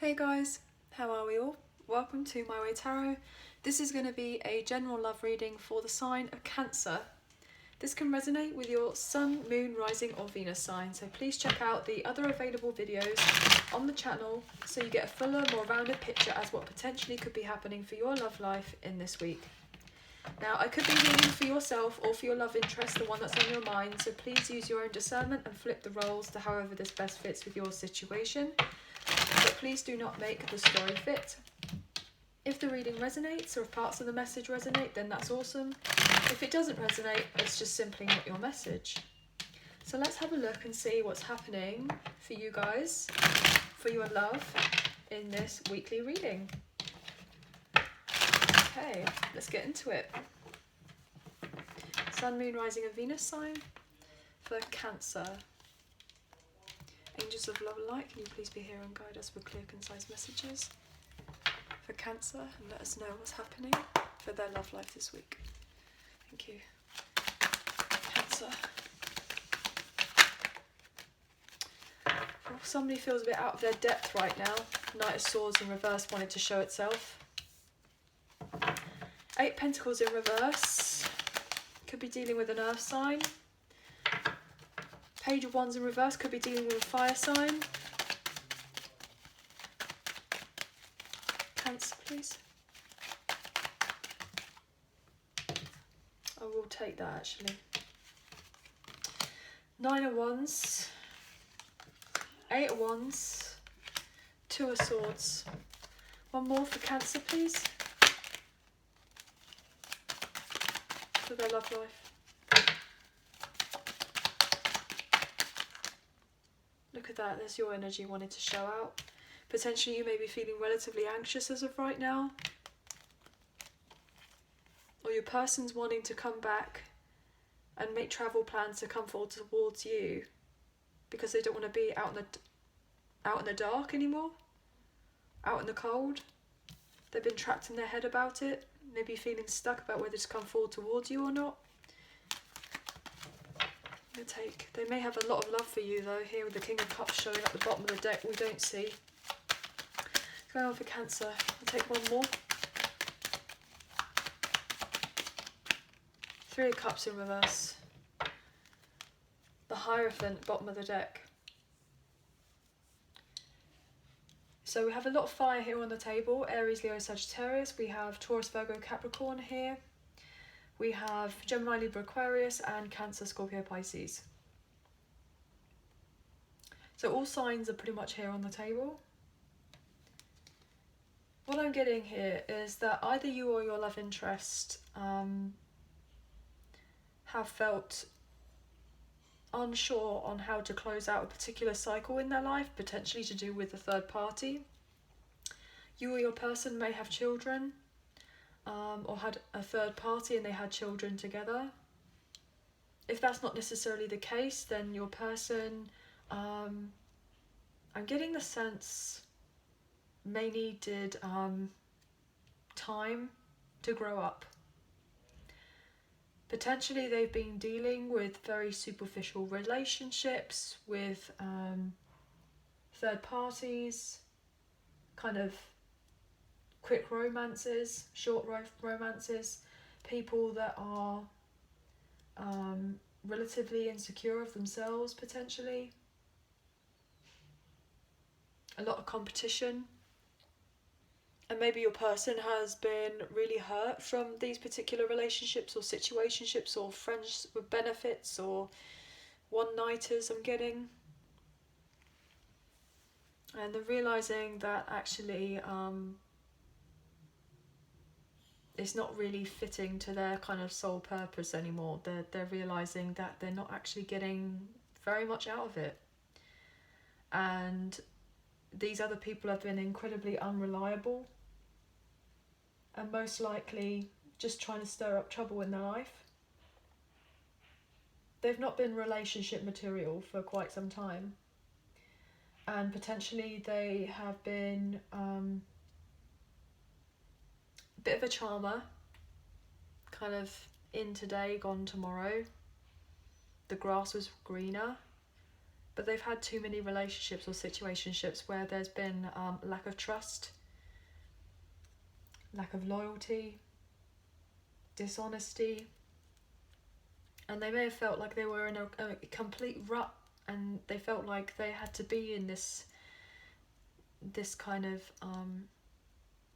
Hey guys, how are we all? Welcome to My Way Tarot. This is going to be a general love reading for the sign of Cancer. This can resonate with your Sun, Moon, Rising or Venus sign, so please check out the other available videos on the channel so you get a fuller, more rounded picture as what potentially could be happening for your love life in this week. Now, I could be reading for yourself or for your love interest, the one that's on your mind, so please use your own discernment and flip the roles to however this best fits with your situation. But please do not make the story fit. If the reading resonates or if parts of the message resonate, then that's awesome. If it doesn't resonate, it's just simply not your message. So let's have a look and see what's happening for you guys, for your love, in this weekly reading. Okay, let's get into it. Sun, Moon, Rising and Venus sign for Cancer. Angels of love and light, can you please be here and guide us with clear, concise messages for Cancer and let us know what's happening for their love life this week. Thank you. Cancer. Oh, somebody feels a bit out of their depth right now. Knight of Swords in reverse wanted to show itself. 8 Pentacles in reverse. Could be dealing with an earth sign. Page of Wands in reverse, could be dealing with a fire sign. Cancer, please. I will take that actually. 9 of Wands. 8 of Wands. 2 of Swords. One more for Cancer, please. For their love life. Look at that, there's your energy wanting to show out. Potentially you may be feeling relatively anxious as of right now. Or your person's wanting to come back and make travel plans to come forward towards you because they don't want to be out in the dark anymore, out in the cold. They've been trapped in their head about it, maybe feeling stuck about whether to come forward towards you or not. They may have a lot of love for you though, here with the King of Cups showing up the bottom of the deck we don't see. What's going on for Cancer? I'll take one more. 3 of Cups in reverse. The Hierophant, bottom of the deck. So we have a lot of fire here on the table. Aries, Leo, Sagittarius. We have Taurus, Virgo, Capricorn here. We have Gemini, Libra, Aquarius and Cancer, Scorpio, Pisces. So all signs are pretty much here on the table. What I'm getting here is that either you or your love interest have felt unsure on how to close out a particular cycle in their life, potentially to do with a third party. You or your person may have children. Or had a third party and they had children together. If that's not necessarily the case, then your person, I'm getting the sense, may needed time to grow up. Potentially they've been dealing with very superficial relationships with third parties, kind of quick romances, short romances, people that are relatively insecure of themselves potentially. A lot of competition. And maybe your person has been really hurt from these particular relationships or situationships or friends with benefits or one-nighters I'm getting. And they're realising that actually it's not really fitting to their kind of sole purpose anymore. They're realising that they're not actually getting very much out of it. And these other people have been incredibly unreliable and most likely just trying to stir up trouble in their life. They've not been relationship material for quite some time. And potentially they have been bit of a charmer, kind of in today, gone tomorrow. The grass was greener, but they've had too many relationships or situationships where there's been lack of trust, lack of loyalty, dishonesty, and they may have felt like they were in a complete rut, and they felt like they had to be in this kind of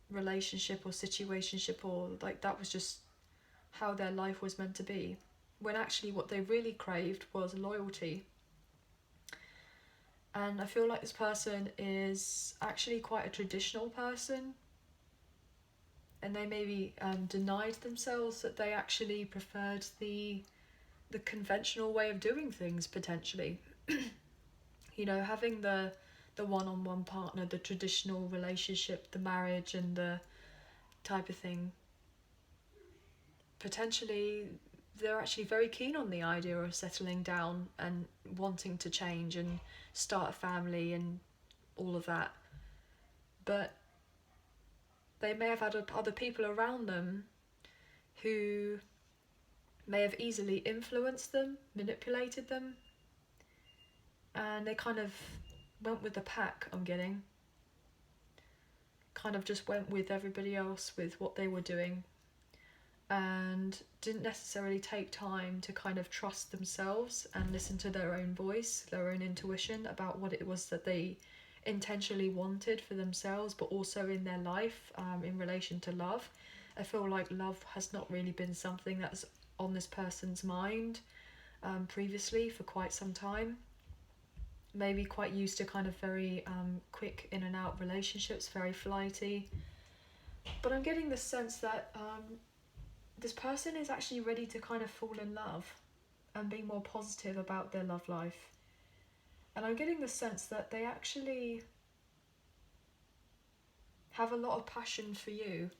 relationship or situationship, or like that was just how their life was meant to be, when actually what they really craved was loyalty. And I feel like this person is actually quite a traditional person, and they maybe denied themselves that they actually preferred the conventional way of doing things, potentially. You know, having the one-on-one partner, the traditional relationship, the marriage and the type of thing. Potentially they're actually very keen on the idea of settling down and wanting to change and start a family and all of that. But they may have had other people around them who may have easily influenced them, manipulated them, and they kind of went with the pack, I'm getting. Kind of just went with everybody else with what they were doing, and didn't necessarily take time to kind of trust themselves and listen to their own voice, their own intuition about what it was that they intentionally wanted for themselves, but also in their life, in relation to love. I feel like love has not really been something that's on this person's mind previously for quite some time. Maybe quite used to kind of very quick in and out relationships, very flighty. But I'm getting the sense that this person is actually ready to kind of fall in love and be more positive about their love life. And I'm getting the sense that they actually have a lot of passion for you.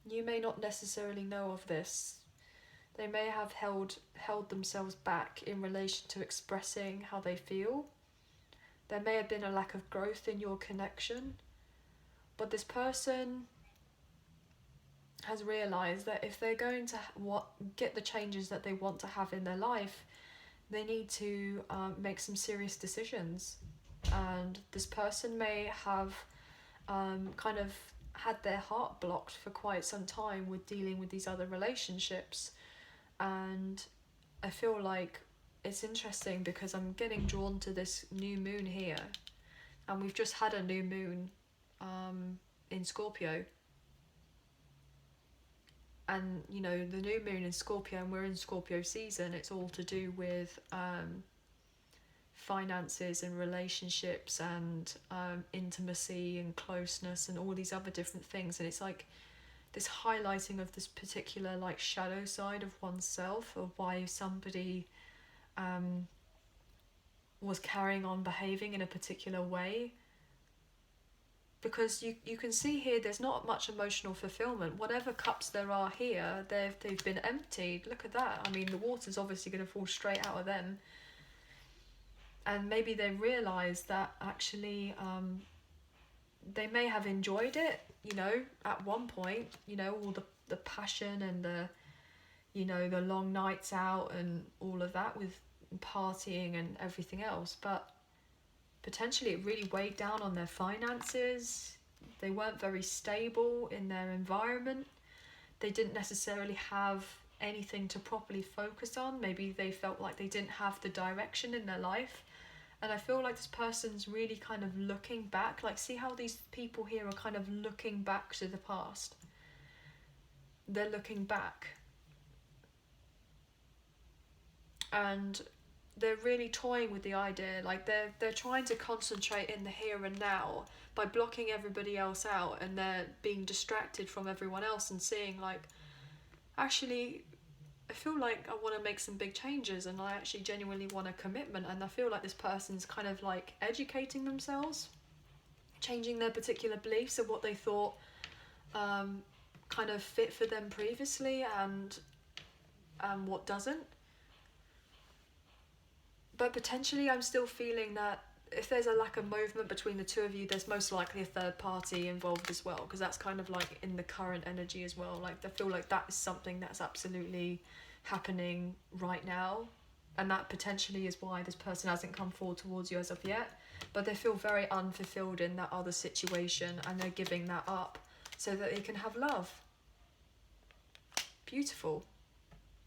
You may not necessarily know of this. They may have held themselves back in relation to expressing how they feel. There may have been a lack of growth in your connection. But this person has realised that if they're going to get the changes that they want to have in their life, they need to make some serious decisions. And this person may have kind of had their heart blocked for quite some time with dealing with these other relationships. And I feel like it's interesting because I'm getting drawn to this new moon here, and we've just had a new moon in Scorpio. And you know, the new moon in Scorpio, and we're in Scorpio season, it's all to do with finances and relationships and intimacy and closeness and all these other different things. And it's like this highlighting of this particular like shadow side of oneself, of why somebody was carrying on behaving in a particular way. Because you can see here there's not much emotional fulfillment. Whatever cups there are here, they've been emptied. Look at that. I mean, the water's obviously going to fall straight out of them. And maybe they realise that actually they may have enjoyed it, you know, at one point, you know, all the passion and the long nights out and all of that with partying and everything else. But potentially it really weighed down on their finances. They weren't very stable in their environment. They didn't necessarily have anything to properly focus on. Maybe they felt like they didn't have the direction in their life. And I feel like this person's really kind of looking back. Like, see how these people here are kind of looking back to the past. They're looking back. And they're really toying with the idea. Like, they're trying to concentrate in the here and now by blocking everybody else out. And they're being distracted from everyone else and seeing, like, actually, I feel like I want to make some big changes and I actually genuinely want a commitment. And I feel like this person's kind of like educating themselves, changing their particular beliefs of what they thought kind of fit for them previously and what doesn't. But potentially I'm still feeling that if there's a lack of movement between the two of you, there's most likely a third party involved as well, because that's kind of like in the current energy as well. Like, I feel like that is something that's absolutely happening right now. And that potentially is why this person hasn't come forward towards you as of yet. But they feel very unfulfilled in that other situation, and they're giving that up so that they can have love. Beautiful.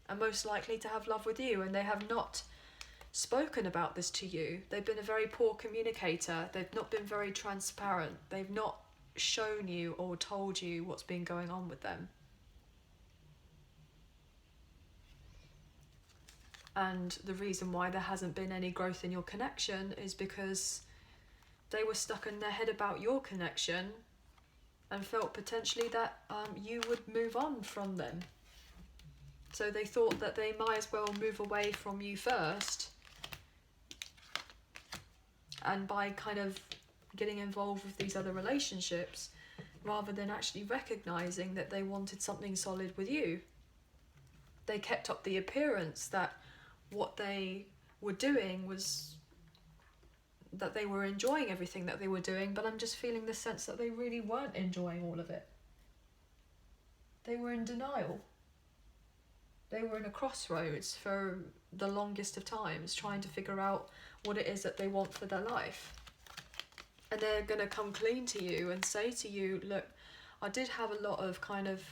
And most likely to have love with you, and they have not spoken about this to you. They've been a very poor communicator. They've not been very transparent. They've not shown you or told you what's been going on with them. And the reason why there hasn't been any growth in your connection is because they were stuck in their head about your connection and felt potentially that you would move on from them. So they thought that they might as well move away from you first. And by kind of getting involved with these other relationships, rather than actually recognising that they wanted something solid with you. They kept up the appearance that what they were doing was that they were enjoying everything that they were doing, but I'm just feeling the sense that they really weren't enjoying all of it. They were in denial. They were in a crossroads for the longest of times, trying to figure out what it is that they want for their life. And they're going to come clean to you and say to you, look, I did have a lot of kind of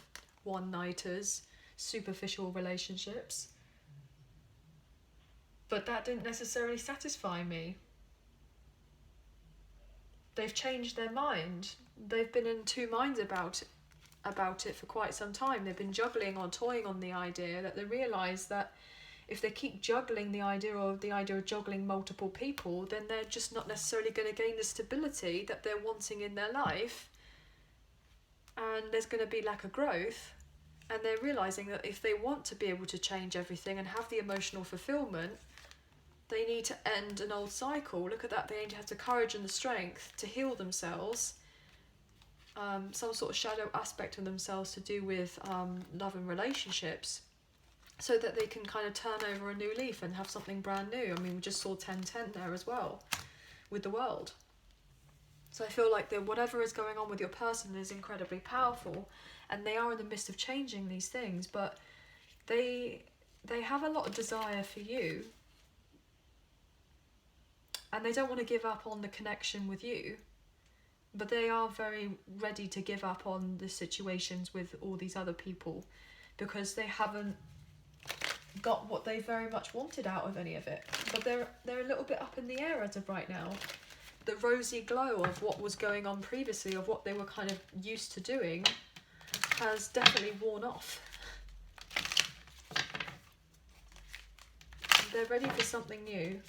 one-nighters, superficial relationships, but that didn't necessarily satisfy me. They've changed their mind. They've been in two minds about it for quite some time. They've been juggling or toying on the idea that they realise that if they keep juggling the idea of juggling multiple people, then they're just not necessarily going to gain the stability that they're wanting in their life, and there's going to be lack of growth. And they're realising that if they want to be able to change everything and have the emotional fulfillment, they need to end an old cycle. Look at that, they need to have the courage and the strength to heal themselves, some sort of shadow aspect of themselves to do with love and relationships, so that they can kind of turn over a new leaf and have something brand new. I mean, we just saw 10-10 there as well with the world. So I feel like that whatever is going on with your person is incredibly powerful, and they are in the midst of changing these things, but they have a lot of desire for you, and they don't want to give up on the connection with you, but they are very ready to give up on the situations with all these other people because they haven't got what they very much wanted out of any of it. But they're a little bit up in the air as of right now. The rosy glow of what was going on previously, of what they were kind of used to doing, has definitely worn off. They're ready for something new.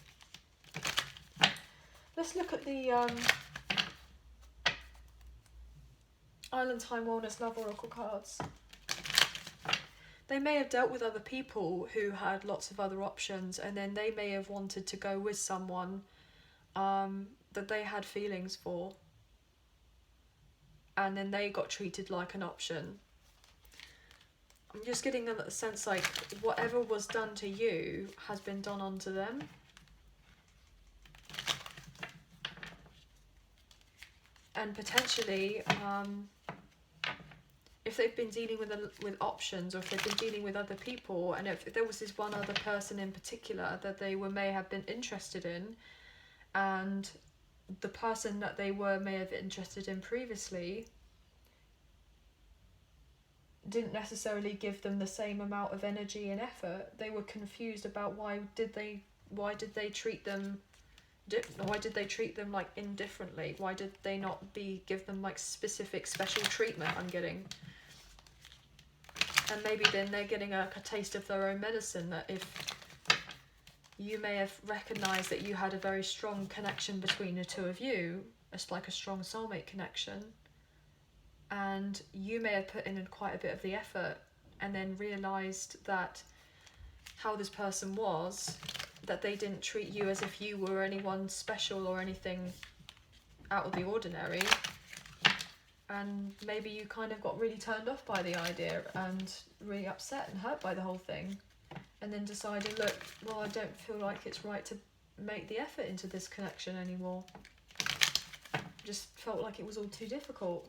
Let's look at the Island Time Wellness Love Oracle cards. They may have dealt with other people who had lots of other options, and then they may have wanted to go with someone that they had feelings for, and then they got treated like an option. I'm just getting a sense like whatever was done to you has been done onto them. And potentially, if they've been dealing with options, or if they've been dealing with other people, and if there was this one other person in particular that they may have been interested in, and the person that they may have interested in previously didn't necessarily give them the same amount of energy and effort, they were confused about why did they treat them like indifferently? Why did they not give them like specific special treatment? I'm getting, and maybe then they're getting a taste of their own medicine, that if you may have recognised that you had a very strong connection between the two of you, it's like a strong soulmate connection, and you may have put in quite a bit of the effort, and then realised that how this person was, that they didn't treat you as if you were anyone special or anything out of the ordinary, and maybe you kind of got really turned off by the idea and really upset and hurt by the whole thing, and then decided, look, well, I don't feel like it's right to make the effort into this connection anymore. Just felt like it was all too difficult.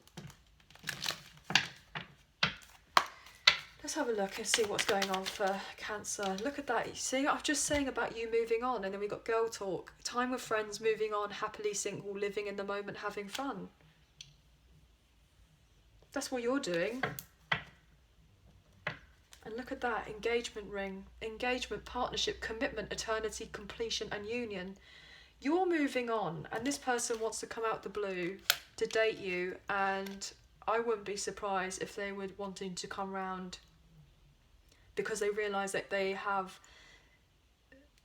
Let's have a look and see what's going on for Cancer. Look at that. You see, I'm just saying about you moving on, and then we got girl talk. Time with friends, moving on, happily single, living in the moment, having fun. That's what you're doing. And look at that. Engagement ring. Engagement, partnership, commitment, eternity, completion and union. You're moving on, and this person wants to come out the blue to date you, and I wouldn't be surprised if they were wanting to come round because they realise that they have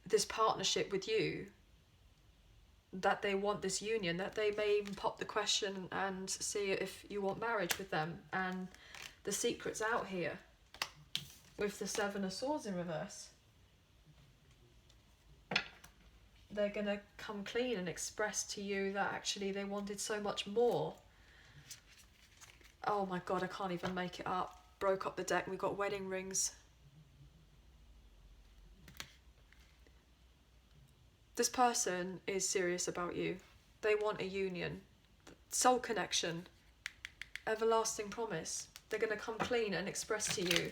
this partnership with you, that they want this union, that they may even pop the question and see if you want marriage with them. And the secret's out here with the Seven of Swords in reverse. They're going to come clean and express to you that actually they wanted so much more. Oh my God, I can't even make it up. Broke up the deck and we got wedding rings. This person is serious about you. They want a union, soul connection, everlasting promise. They're going to come clean and express to you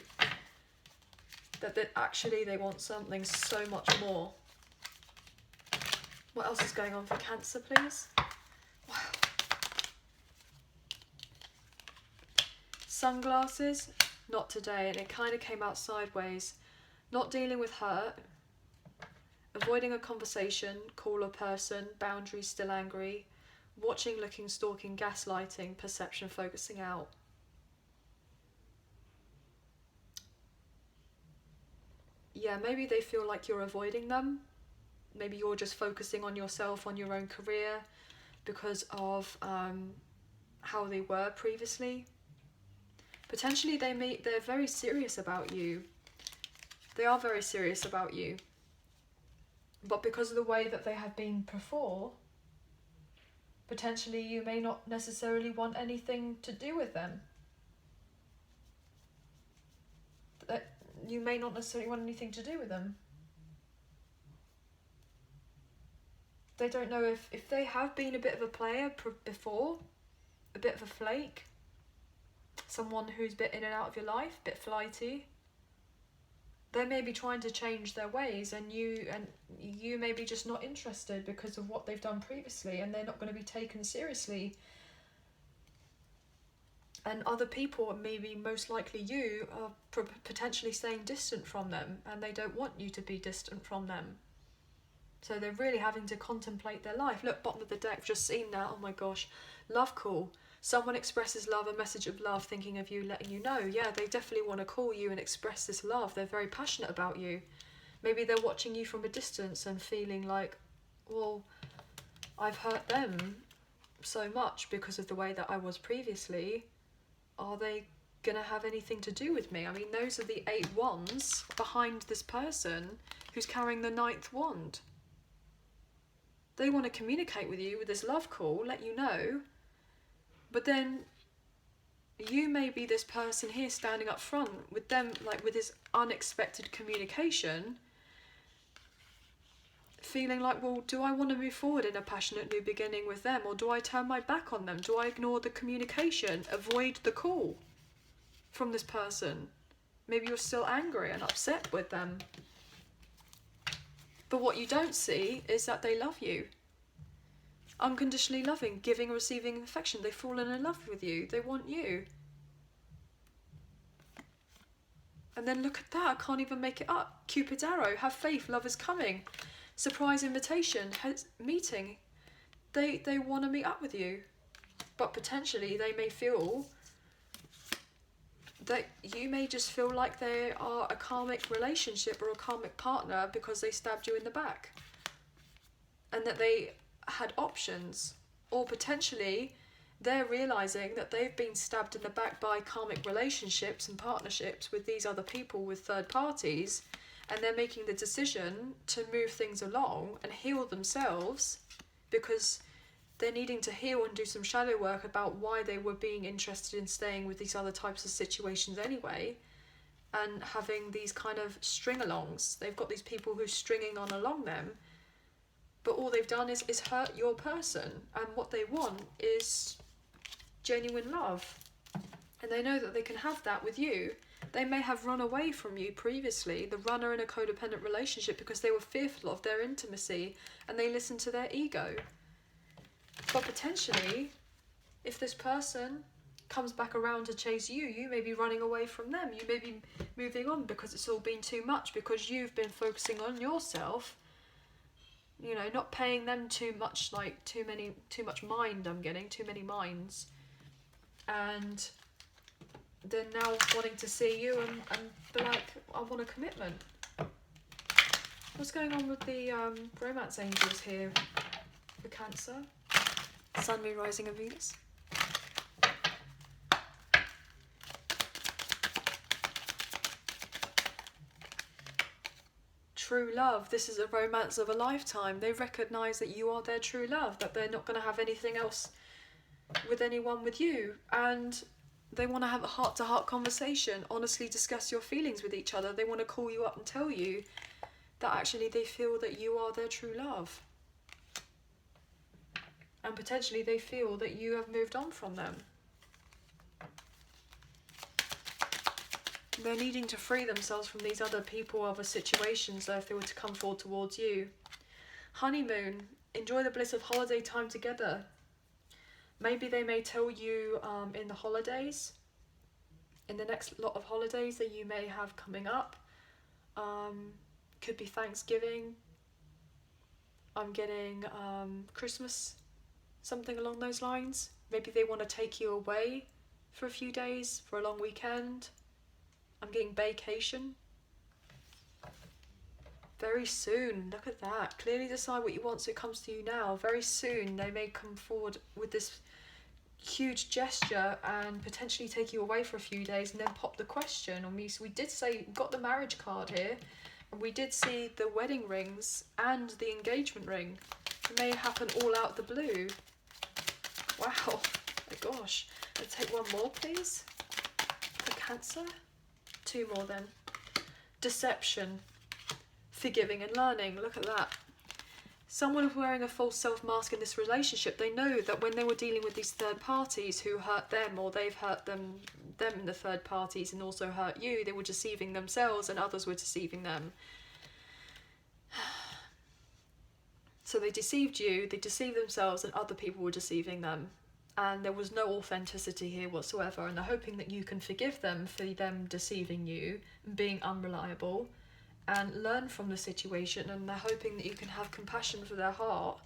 that actually they want something so much more. What else is going on for Cancer, please? Wow. Sunglasses, not today, and it kind of came out sideways. Not dealing with hurt. Avoiding a conversation, call or person, boundaries, still angry, watching, looking, stalking, gaslighting, perception, focusing out. Yeah, maybe they feel like you're avoiding them. Maybe you're just focusing on yourself, on your own career, because of how they were previously. Potentially they're very serious about you. They are very serious about you. But because of the way that they have been before, potentially you may not necessarily want anything to do with them. You may not necessarily want anything to do with them. They don't know if they have been a bit of a player before, a bit of a flake, someone who's a bit in and out of your life, a bit flighty. They may be trying to change their ways, and you may be just not interested because of what they've done previously, and they're not going to be taken seriously. And other people, maybe most likely you, are potentially staying distant from them, and they don't want you to be distant from them. So they're really having to contemplate their life. Look, bottom of the deck, just seen that. Oh my gosh, love call. Someone expresses love, a message of love, thinking of you, letting you know. Yeah, they definitely want to call you and express this love. They're very passionate about you. Maybe they're watching you from a distance and feeling like, well, I've hurt them so much because of the way that I was previously. Are they going to have anything to do with me? I mean, those are the 8 wands behind this person who's carrying the 9th wand. They want to communicate with you with this love call, let you know. But then you may be this person here standing up front with them, like with this unexpected communication, feeling like, well, do I want to move forward in a passionate new beginning with them, or do I turn my back on them? Do I ignore the communication, avoid the call from this person? Maybe you're still angry and upset with them. But what you don't see is that they love you. Unconditionally loving, giving, receiving affection. They've fallen in love with you. They want you. And then look at that. I can't even make it up. Cupid's arrow. Have faith. Love is coming. Surprise invitation. Meeting. They want to meet up with you. But potentially they may feel that you may just feel like they are a karmic relationship or a karmic partner because they stabbed you in the back. And that they had options, or potentially they're realizing that they've been stabbed in the back by karmic relationships and partnerships with these other people, with third parties, and they're making the decision to move things along and heal themselves because they're needing to heal and do some shadow work about why they were being interested in staying with these other types of situations anyway, and having these kind of string-alongs. They've got these people who's stringing on along them, but all they've done is hurt your person, and what they want is genuine love. And they know that they can have that with you. They may have run away from you previously, the runner in a codependent relationship, because they were fearful of their intimacy and they listened to their ego. But potentially, if this person comes back around to chase you, you may be running away from them. You may be moving on because it's all been too much, because you've been focusing on yourself, you know, not paying them too much, like too much mind. I'm getting too many minds, and they're now wanting to see you and be like, I want a commitment. What's going on with the romance angels here for Cancer? Sun, Moon, Rising and Venus. True love. This is a romance of a lifetime. They recognise that you are their true love, that they're not going to have anything else with anyone with you, and they want to have a heart-to-heart conversation, honestly discuss your feelings with each other. They want to call you up and tell you that actually they feel that you are their true love, and potentially they feel that you have moved on from them. They're needing to free themselves from these other people, other situations, if they were to come forward towards you. Honeymoon. Enjoy the bliss of holiday time together. Maybe they may tell you in the holidays, in the next lot of holidays that you may have coming up. Could be Thanksgiving. I'm getting Christmas, something along those lines. Maybe they want to take you away for a few days, for a long weekend. I'm getting vacation. Very soon, look at that. Clearly decide what you want so it comes to you now. Very soon they may come forward with this huge gesture and potentially take you away for a few days and then pop the question on me. So we did say, got the marriage card here, and we did see the wedding rings and the engagement ring. It may happen all out the blue. Wow, oh my gosh. Let's take one more please for Cancer. Two more then. Deception. Forgiving and learning. Look at that. Someone wearing a false self mask in this relationship, they know that when they were dealing with these third parties who hurt them, or they've hurt them the third parties, and also hurt you, they were deceiving themselves and others were deceiving them. So they deceived you, they deceived themselves, and other people were deceiving them. And there was no authenticity here whatsoever, and they're hoping that you can forgive them for them deceiving you and being unreliable, and learn from the situation, and they're hoping that you can have compassion for their heart.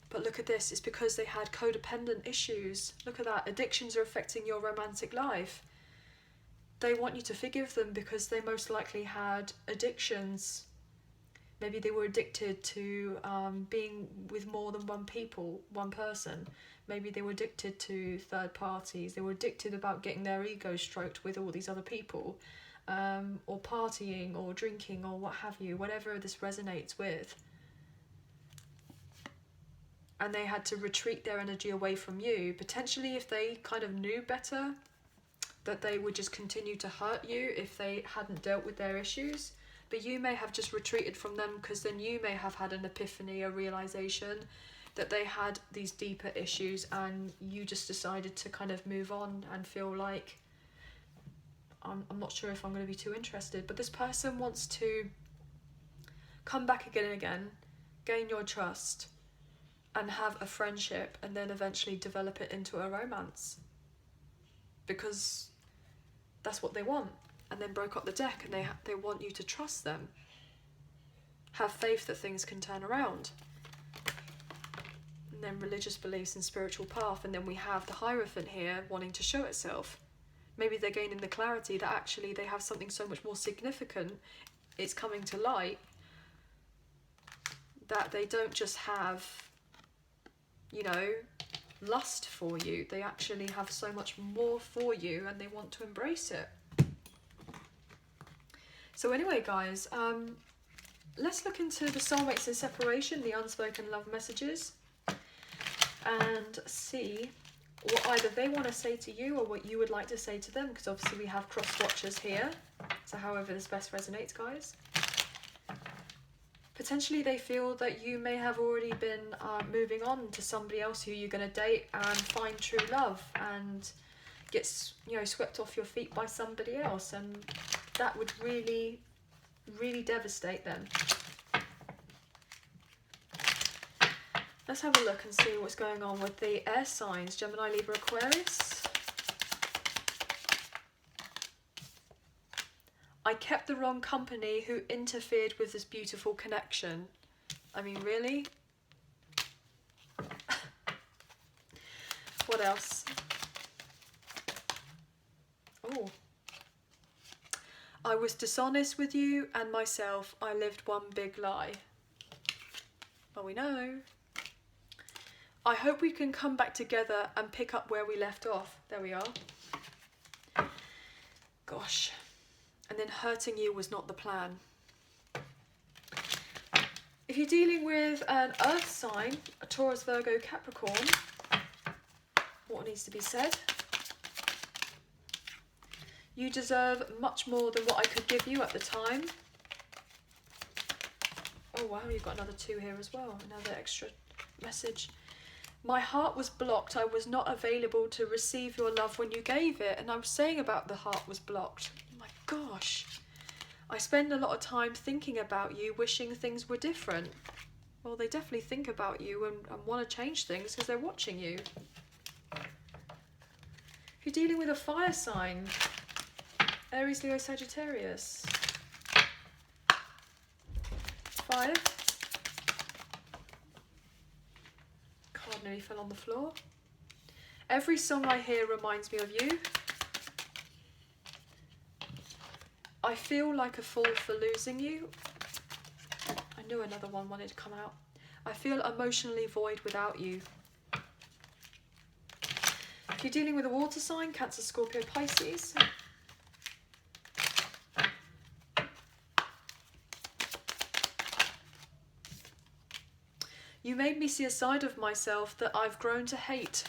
But look at this, it's because they had codependent issues. Look at that, addictions are affecting your romantic life. They want you to forgive them because they most likely had addictions. Maybe they were addicted to being with more than one person. Maybe they were addicted to third parties. They were addicted about getting their ego stroked with all these other people. Or partying or drinking or what have you, whatever this resonates with. And they had to retreat their energy away from you. Potentially if they kind of knew better, that they would just continue to hurt you if they hadn't dealt with their issues. But you may have just retreated from them because then you may have had an epiphany, a realization that they had these deeper issues, and you just decided to kind of move on and feel like, I'm not sure if I'm going to be too interested. But this person wants to come back again and again, gain your trust, and have a friendship, and then eventually develop it into a romance. Because that's what they want. And then broke up the deck, and they want you to trust them. Have faith that things can turn around. And then religious beliefs and spiritual path. And then we have the Hierophant here wanting to show itself. Maybe they're gaining the clarity that actually they have something so much more significant. It's coming to light. That they don't just have, you know, lust for you. They actually have so much more for you, and they want to embrace it. So anyway, guys, let's look into the Soulmates in Separation, the unspoken love messages, and see what either they want to say to you or what you would like to say to them, because obviously we have cross watchers here. So however this best resonates, guys. Potentially they feel that you may have already been moving on to somebody else who you're going to date and find true love, and get, you know, swept off your feet by somebody else, and that would really, really devastate them. Let's have a look and see what's going on with the air signs, Gemini, Libra, Aquarius. I kept the wrong company who interfered with this beautiful connection. I mean, really? What else? Oh. I was dishonest with you and myself. I lived one big lie. Well, we know. I hope we can come back together and pick up where we left off. There we are. Gosh. And then hurting you was not the plan. If you're dealing with an earth sign, a Taurus, Virgo, Capricorn, what needs to be said? You deserve much more than what I could give you at the time. Oh wow, you've got another 2 here as well, another extra message. My heart was blocked. I was not available to receive your love when you gave it. And I was saying about the heart was blocked. Oh my gosh. I spend a lot of time thinking about you, wishing things were different. Well, they definitely think about you and want to change things because they're watching you. If you're dealing with a fire sign, Aries, Leo, Sagittarius. 5. Card nearly fell on the floor. Every song I hear reminds me of you. I feel like a fool for losing you. I knew another one wanted to come out. I feel emotionally void without you. If you're dealing with a water sign, Cancer, Scorpio, Pisces. You made me see a side of myself that I've grown to hate.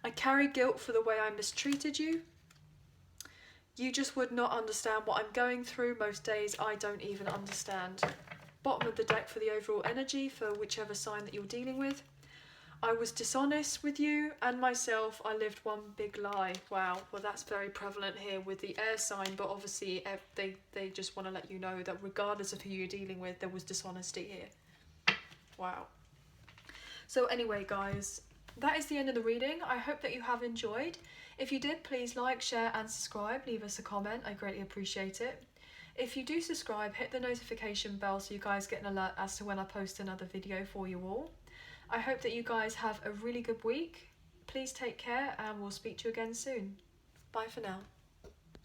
I carry guilt for the way I mistreated you. You just would not understand what I'm going through. Most days I don't even understand. Bottom of the deck for the overall energy for whichever sign that you're dealing with. I was dishonest with you and myself. I lived one big lie. Wow, well that's very prevalent here with the air sign, but obviously they just want to let you know that regardless of who you're dealing with, there was dishonesty here. Wow. So anyway, guys, that is the end of the reading. I hope that you have enjoyed. If you did, please like, share and subscribe. Leave us a comment. I greatly appreciate it. If you do subscribe, hit the notification bell so you guys get an alert as to when I post another video for you all. I hope that you guys have a really good week. Please take care and we'll speak to you again soon. Bye for now.